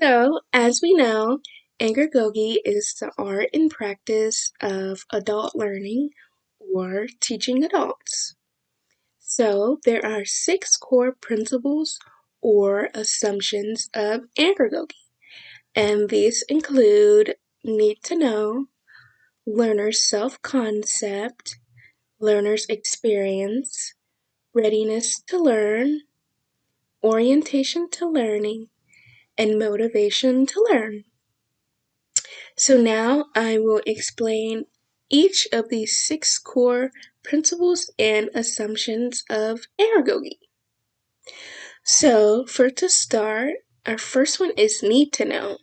So, as we know, Andragogy is the art and practice of adult learning or teaching adults. So, there are six core principles or assumptions of Andragogy, and these include need to know, learner's self concept, learner's experience, readiness to learn, orientation to learning, and motivation to learn. So now I will explain each of these six core principles and assumptions of andragogy. So for to start, our first one is need to know.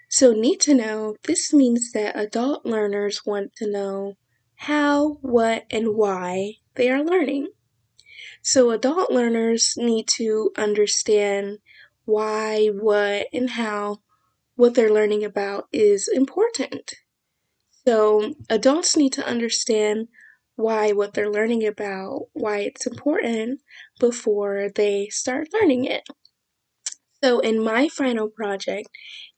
So need to know, this means that adult learners want to know how, what, and why they are learning. So adult learners need to understand why, what, and how what they're learning about is important. So adults need to understand why what they're learning about, why it's important before they start learning it. So in my final project,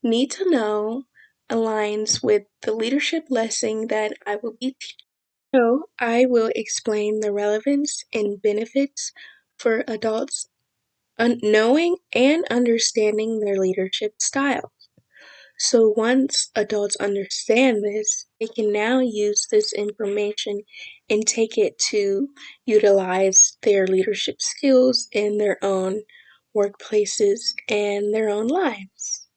need to know aligns with the leadership lesson that I will be teaching. So I will explain the relevance and benefits for adults knowing and understanding their leadership style. So once adults understand this, they can now use this information and take it to utilize their leadership skills in their own workplaces and their own lives.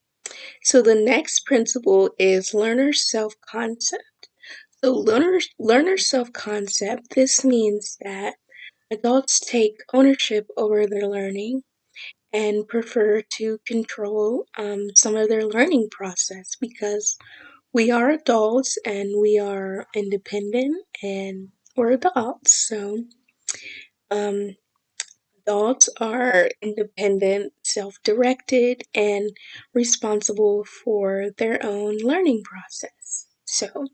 So the next principle is learner self-concept. So learner self-concept, this means that adults take ownership over their learning and prefer to control some of their learning process because we are adults and we are independent and we're adults. So um, adults are independent, self directed, and responsible for their own learning process. So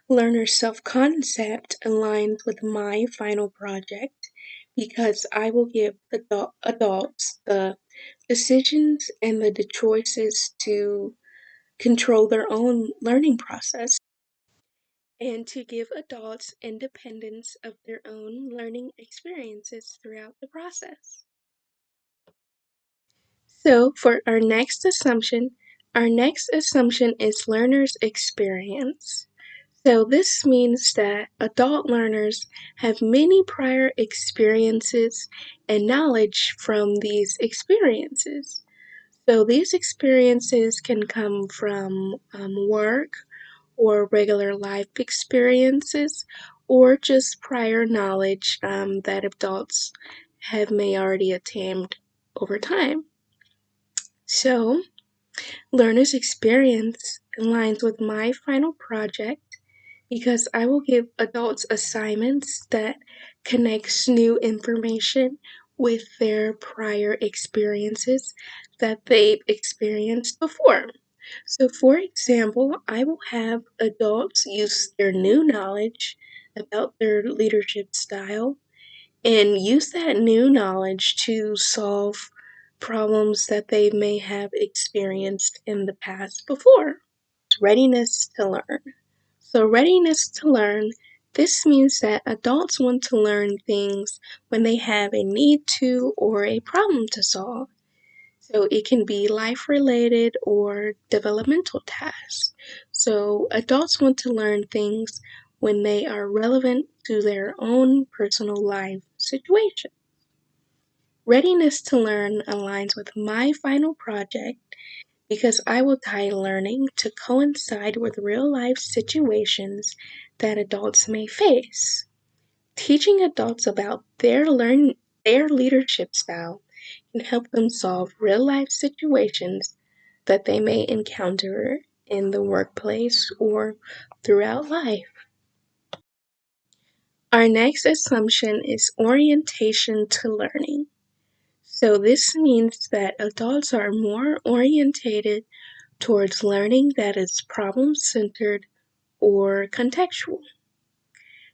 learner self concept aligns with my final project because I will give adults the decisions and the choices to control their own learning process and to give adults independence of their own learning experiences throughout the process. So, for our next assumption is learner's experience. So, this means that adult learners have many prior experiences and knowledge from these experiences. So these experiences can come from work or regular life experiences or just prior knowledge that adults have may already attained over time. So learner's experience aligns with my final project because I will give adults assignments that connects new information with their prior experiences that they've experienced before. So, for example, I will have adults use their new knowledge about their leadership style and use that new knowledge to solve problems that they may have experienced in the past before. Readiness to learn. So, readiness to learn, this means that adults want to learn things when they have a need to or a problem to solve. So, it can be life related or developmental tasks. So, adults want to learn things when they are relevant to their own personal life situation. Readiness to learn aligns with my final project because I will tie learning to coincide with real life situations that adults may face. Teaching adults about their leadership style can help them solve real life situations that they may encounter in the workplace or throughout life. Our next assumption is orientation to learning. So this means that adults are more orientated towards learning that is problem centered or contextual.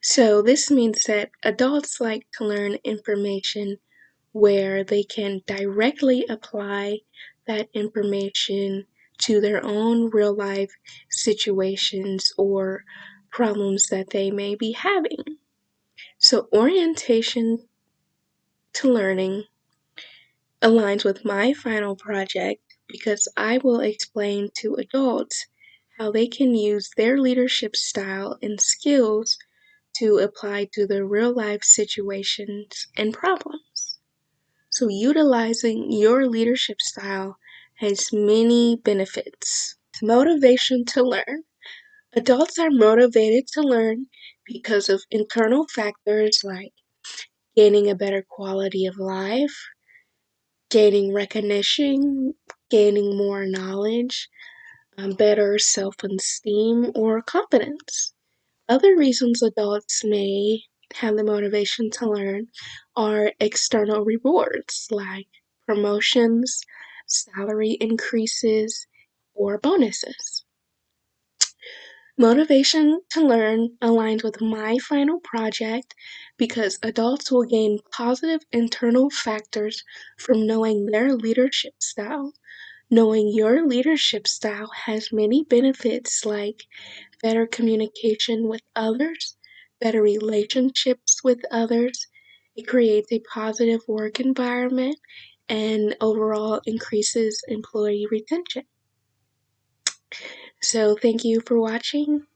So, this means that adults like to learn information where they can directly apply that information to their own real life situations or problems that they may be having. So, orientation to learning aligns with my final project because I will explain to adults how they can use their leadership style and skills to apply to their real life situations and problems. So, utilizing your leadership style has many benefits. Motivation to learn. Adults are motivated to learn because of internal factors like gaining a better quality of life, gaining recognition, gaining more knowledge, better self esteem, or confidence. Other reasons adults may have the motivation to learn are external rewards like promotions, salary increases, or bonuses. Motivation to learn aligns with my final project because adults will gain positive internal factors from knowing their leadership style. Knowing your leadership style has many benefits like better communication with others, better relationships with others. It creates a positive work environment and overall increases employee retention. So, thank you for watching.